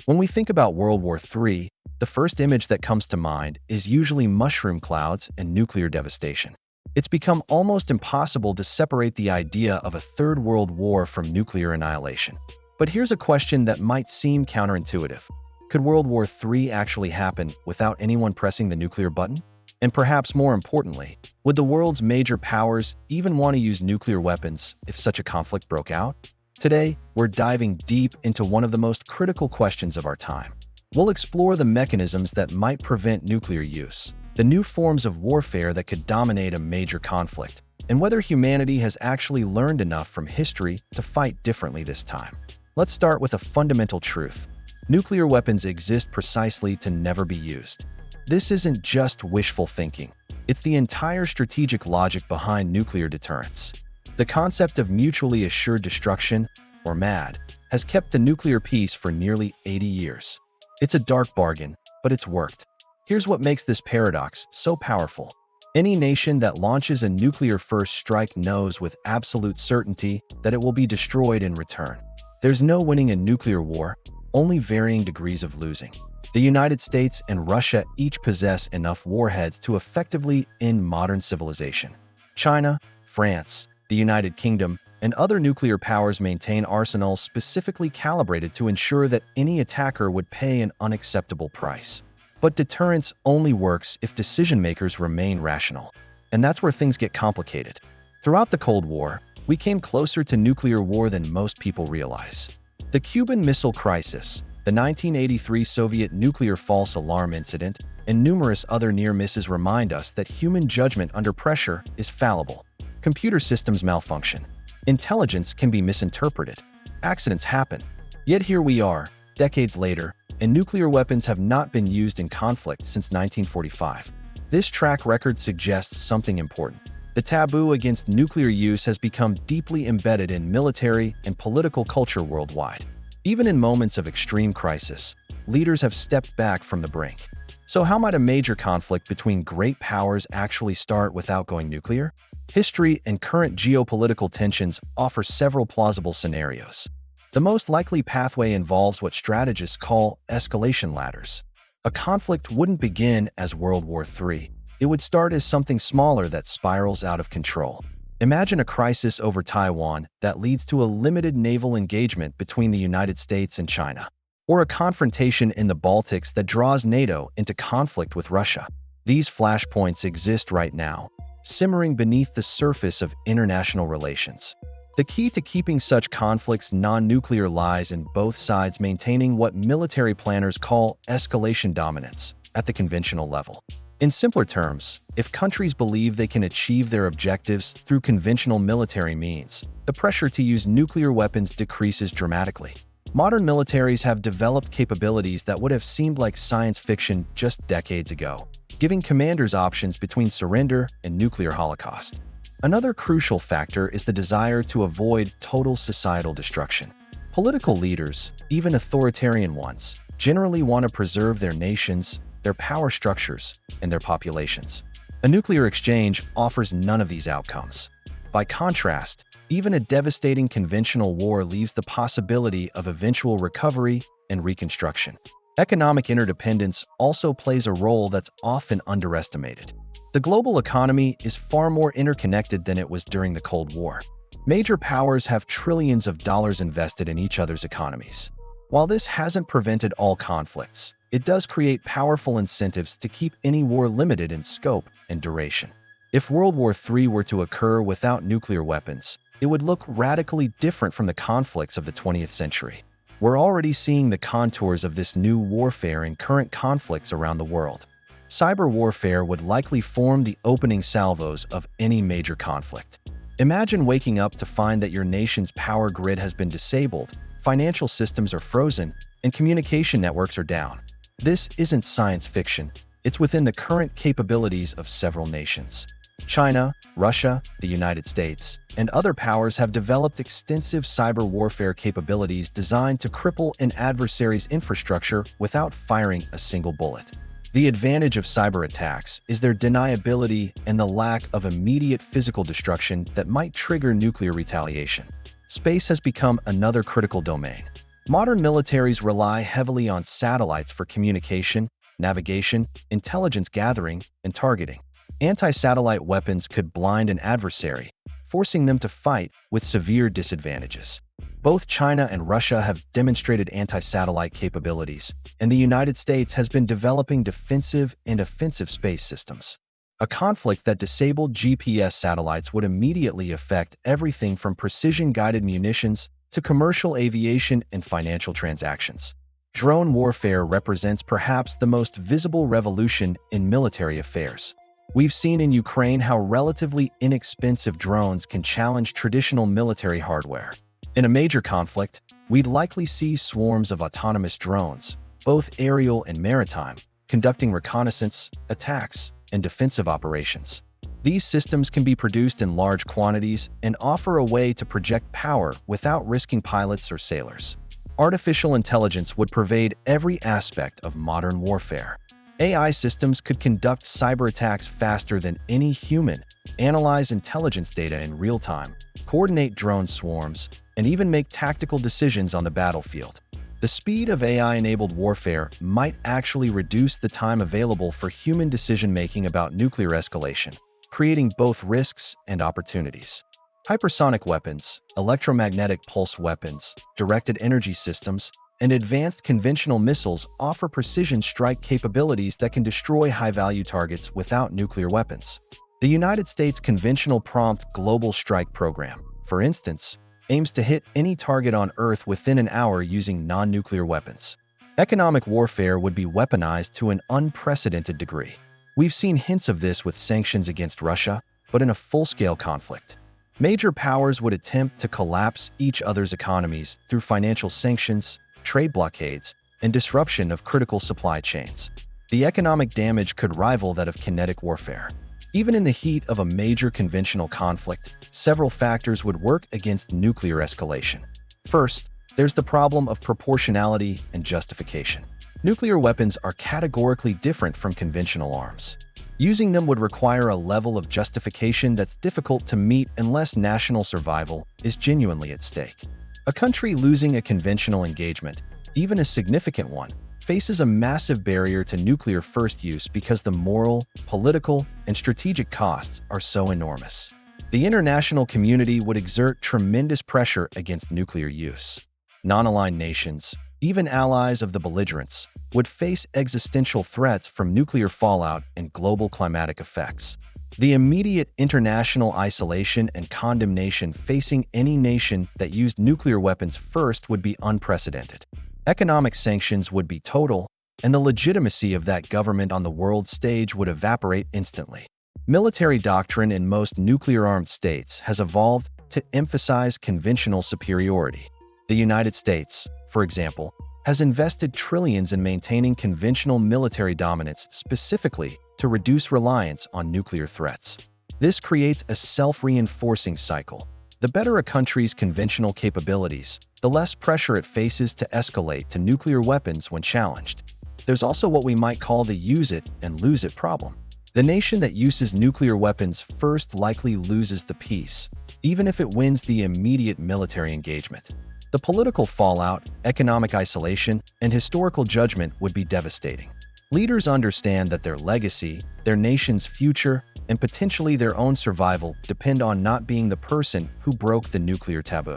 When we think about World War III, the first image that comes to mind is usually mushroom clouds and nuclear devastation. It's become almost impossible to separate the idea of a third world war from nuclear annihilation. But here's a question that might seem counterintuitive. Could World War III actually happen without anyone pressing the nuclear button? And perhaps more importantly, would the world's major powers even want to use nuclear weapons if such a conflict broke out? Today, we're diving deep into one of the most critical questions of our time. We'll explore the mechanisms that might prevent nuclear use, the new forms of warfare that could dominate a major conflict, and whether humanity has actually learned enough from history to fight differently this time. Let's start with a fundamental truth. Nuclear weapons exist precisely to never be used. This isn't just wishful thinking. It's the entire strategic logic behind nuclear deterrence. The concept of mutually assured destruction, or MAD, has kept the nuclear peace for nearly 80 years. It's a dark bargain, but it's worked. Here's what makes this paradox so powerful. Any nation that launches a nuclear-first strike knows with absolute certainty that it will be destroyed in return. There's no winning a nuclear war, only varying degrees of losing. The United States and Russia each possess enough warheads to effectively end modern civilization. China, France, the United Kingdom, and other nuclear powers maintain arsenals specifically calibrated to ensure that any attacker would pay an unacceptable price. But deterrence only works if decision-makers remain rational. And that's where things get complicated. Throughout the Cold War, we came closer to nuclear war than most people realize. The Cuban Missile Crisis, the 1983 Soviet nuclear false alarm incident, and numerous other near misses remind us that human judgment under pressure is fallible. Computer systems malfunction. Intelligence can be misinterpreted. Accidents happen. Yet here we are, decades later, and nuclear weapons have not been used in conflict since 1945. This track record suggests something important. The taboo against nuclear use has become deeply embedded in military and political culture worldwide. Even in moments of extreme crisis, leaders have stepped back from the brink. So how might a major conflict between great powers actually start without going nuclear? History and current geopolitical tensions offer several plausible scenarios. The most likely pathway involves what strategists call escalation ladders. A conflict wouldn't begin as World War III. It would start as something smaller that spirals out of control. Imagine a crisis over Taiwan that leads to a limited naval engagement between the United States and China, or a confrontation in the Baltics that draws NATO into conflict with Russia. These flashpoints exist right now, simmering beneath the surface of international relations. The key to keeping such conflicts non-nuclear lies in both sides maintaining what military planners call escalation dominance at the conventional level. In simpler terms, if countries believe they can achieve their objectives through conventional military means, the pressure to use nuclear weapons decreases dramatically. Modern militaries have developed capabilities that would have seemed like science fiction just decades ago, giving commanders options between surrender and nuclear holocaust. Another crucial factor is the desire to avoid total societal destruction. Political leaders, even authoritarian ones, generally want to preserve their nations, their power structures, and their populations. A nuclear exchange offers none of these outcomes. By contrast, even a devastating conventional war leaves the possibility of eventual recovery and reconstruction. Economic interdependence also plays a role that's often underestimated. The global economy is far more interconnected than it was during the Cold War. Major powers have trillions of dollars invested in each other's economies. While this hasn't prevented all conflicts, it does create powerful incentives to keep any war limited in scope and duration. If World War III were to occur without nuclear weapons, it would look radically different from the conflicts of the 20th century. We're already seeing the contours of this new warfare in current conflicts around the world. Cyber warfare would likely form the opening salvos of any major conflict. Imagine waking up to find that your nation's power grid has been disabled, financial systems are frozen, and communication networks are down. This isn't science fiction. It's within the current capabilities of several nations. China, Russia, the United States, and other powers have developed extensive cyber warfare capabilities designed to cripple an adversary's infrastructure without firing a single bullet. The advantage of cyber attacks is their deniability and the lack of immediate physical destruction that might trigger nuclear retaliation. Space has become another critical domain. Modern militaries rely heavily on satellites for communication, navigation, intelligence gathering, and targeting. Anti-satellite weapons could blind an adversary, forcing them to fight with severe disadvantages. Both China and Russia have demonstrated anti-satellite capabilities, and the United States has been developing defensive and offensive space systems. A conflict that disabled GPS satellites would immediately affect everything from precision-guided munitions to commercial aviation and financial transactions. Drone warfare represents perhaps the most visible revolution in military affairs. We've seen in Ukraine how relatively inexpensive drones can challenge traditional military hardware. In a major conflict, we'd likely see swarms of autonomous drones, both aerial and maritime, conducting reconnaissance, attacks, and defensive operations. These systems can be produced in large quantities and offer a way to project power without risking pilots or sailors. Artificial intelligence would pervade every aspect of modern warfare. AI systems could conduct cyber attacks faster than any human, analyze intelligence data in real time, coordinate drone swarms, and even make tactical decisions on the battlefield. The speed of AI-enabled warfare might actually reduce the time available for human decision-making about nuclear escalation, creating both risks and opportunities. Hypersonic weapons, electromagnetic pulse weapons, directed energy systems, and advanced conventional missiles offer precision strike capabilities that can destroy high-value targets without nuclear weapons. The United States Conventional Prompt Global Strike Program, for instance, aims to hit any target on Earth within an hour using non-nuclear weapons. Economic warfare would be weaponized to an unprecedented degree. We've seen hints of this with sanctions against Russia, but in a full-scale conflict. Major powers would attempt to collapse each other's economies through financial sanctions, trade blockades, and disruption of critical supply chains. The economic damage could rival that of kinetic warfare. Even in the heat of a major conventional conflict, several factors would work against nuclear escalation. First, there's the problem of proportionality and justification. Nuclear weapons are categorically different from conventional arms. Using them would require a level of justification that's difficult to meet unless national survival is genuinely at stake. A country losing a conventional engagement, even a significant one, faces a massive barrier to nuclear first use because the moral, political, and strategic costs are so enormous. The international community would exert tremendous pressure against nuclear use. Non-aligned nations, even allies of the belligerents, would face existential threats from nuclear fallout and global climatic effects. The immediate international isolation and condemnation facing any nation that used nuclear weapons first would be unprecedented. Economic sanctions would be total, and the legitimacy of that government on the world stage would evaporate instantly. Military doctrine in most nuclear-armed states has evolved to emphasize conventional superiority. The United States, for example, has invested trillions in maintaining conventional military dominance specifically to reduce reliance on nuclear threats. This creates a self-reinforcing cycle. The better a country's conventional capabilities, the less pressure it faces to escalate to nuclear weapons when challenged. There's also what we might call the use it and lose it problem. The nation that uses nuclear weapons first likely loses the peace, even if it wins the immediate military engagement. The political fallout, economic isolation, and historical judgment would be devastating. Leaders understand that their legacy, their nation's future, and potentially their own survival depend on not being the person who broke the nuclear taboo.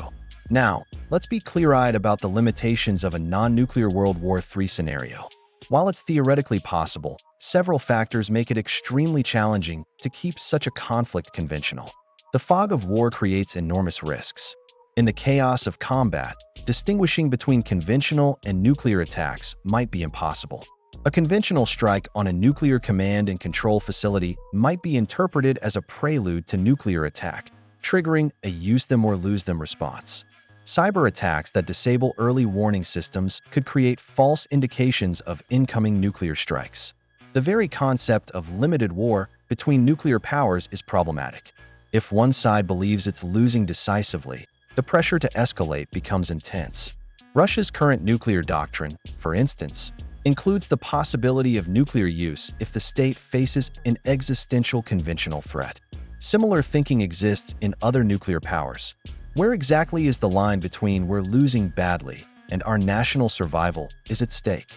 Now, let's be clear-eyed about the limitations of a non-nuclear World War III scenario. While it's theoretically possible, several factors make it extremely challenging to keep such a conflict conventional. The fog of war creates enormous risks. In the chaos of combat, distinguishing between conventional and nuclear attacks might be impossible. A conventional strike on a nuclear command and control facility might be interpreted as a prelude to nuclear attack, triggering a use them or lose them response. Cyber attacks that disable early warning systems could create false indications of incoming nuclear strikes. The very concept of limited war between nuclear powers is problematic. If one side believes it's losing decisively, the pressure to escalate becomes intense. Russia's current nuclear doctrine, for instance, includes the possibility of nuclear use if the state faces an existential conventional threat. Similar thinking exists in other nuclear powers. Where exactly is the line between "we're losing badly" and our national survival is at stake.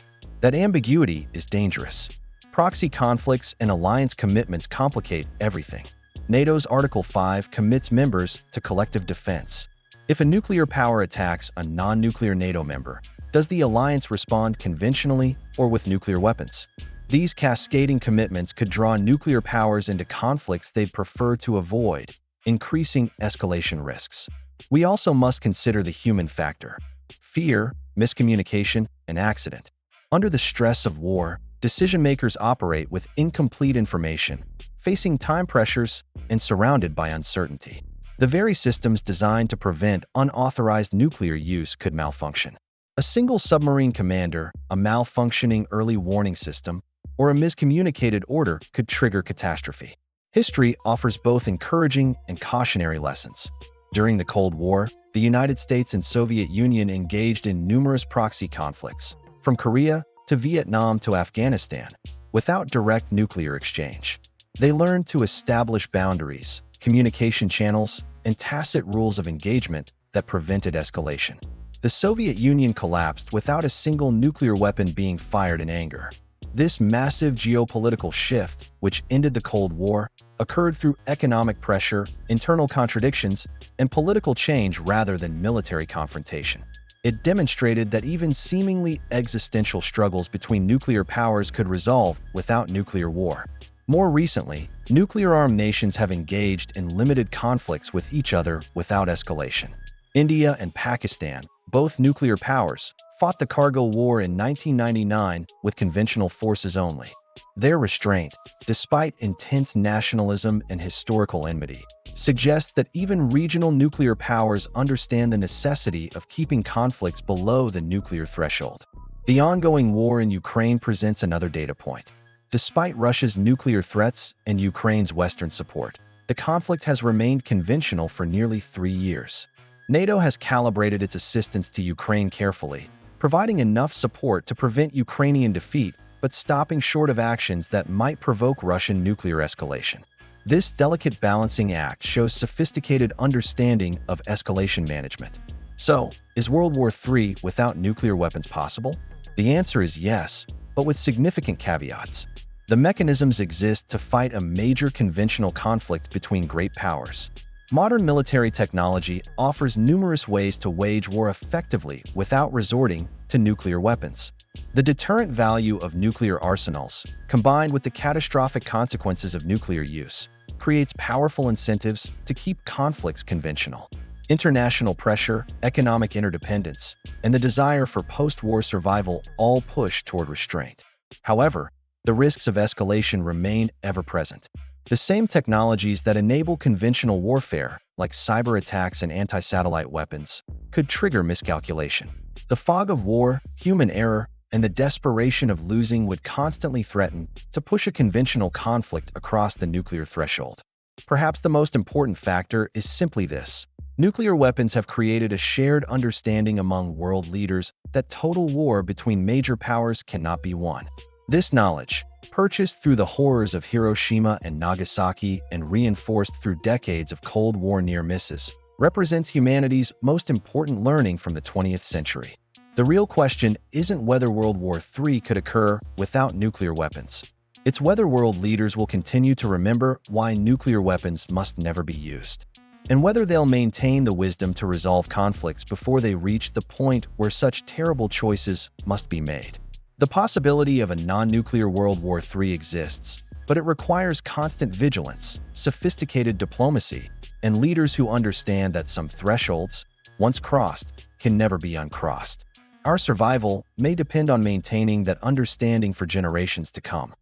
That ambiguity is dangerous. Proxy conflicts and alliance commitments complicate everything. NATO's Article 5 commits members to collective defense. If a nuclear power attacks a non-nuclear NATO member, does the alliance respond conventionally or with nuclear weapons? These cascading commitments could draw nuclear powers into conflicts they'd prefer to avoid, increasing escalation risks. We also must consider the human factor: fear, miscommunication, and accident. Under the stress of war, decision-makers operate with incomplete information, facing time pressures and surrounded by uncertainty. The very systems designed to prevent unauthorized nuclear use could malfunction. A single submarine commander, a malfunctioning early warning system, or a miscommunicated order could trigger catastrophe. History offers both encouraging and cautionary lessons. During the Cold War, the United States and Soviet Union engaged in numerous proxy conflicts, from Korea to Vietnam to Afghanistan, without direct nuclear exchange. They learned to establish boundaries, communication channels, and tacit rules of engagement that prevented escalation. The Soviet Union collapsed without a single nuclear weapon being fired in anger. This massive geopolitical shift, which ended the Cold War, occurred through economic pressure, internal contradictions, and political change rather than military confrontation. It demonstrated that even seemingly existential struggles between nuclear powers could resolve without nuclear war. More recently, nuclear-armed nations have engaged in limited conflicts with each other without escalation. India and Pakistan, both nuclear powers, fought the Kargil War in 1999 with conventional forces only. Their restraint, despite intense nationalism and historical enmity, suggests that even regional nuclear powers understand the necessity of keeping conflicts below the nuclear threshold. The ongoing war in Ukraine presents another data point. Despite Russia's nuclear threats and Ukraine's Western support, the conflict has remained conventional for nearly 3 years. NATO has calibrated its assistance to Ukraine carefully, providing enough support to prevent Ukrainian defeat but stopping short of actions that might provoke Russian nuclear escalation. This delicate balancing act shows sophisticated understanding of escalation management. So, is World War III without nuclear weapons possible? The answer is yes, but with significant caveats. The mechanisms exist to fight a major conventional conflict between great powers. Modern military technology offers numerous ways to wage war effectively without resorting to nuclear weapons. The deterrent value of nuclear arsenals, combined with the catastrophic consequences of nuclear use, creates powerful incentives to keep conflicts conventional. International pressure, economic interdependence, and the desire for post-war survival all push toward restraint. However, the risks of escalation remain ever present. The same technologies that enable conventional warfare, like cyber attacks and anti-satellite weapons, could trigger miscalculation. The fog of war, human error, and the desperation of losing would constantly threaten to push a conventional conflict across the nuclear threshold. Perhaps the most important factor is simply this: nuclear weapons have created a shared understanding among world leaders that total war between major powers cannot be won. This knowledge, purchased through the horrors of Hiroshima and Nagasaki and reinforced through decades of Cold War near misses, represents humanity's most important learning from the 20th century. The real question isn't whether World War III could occur without nuclear weapons. It's whether world leaders will continue to remember why nuclear weapons must never be used, and whether they'll maintain the wisdom to resolve conflicts before they reach the point where such terrible choices must be made. The possibility of a non-nuclear World War III exists, but it requires constant vigilance, sophisticated diplomacy, and leaders who understand that some thresholds, once crossed, can never be uncrossed. Our survival may depend on maintaining that understanding for generations to come.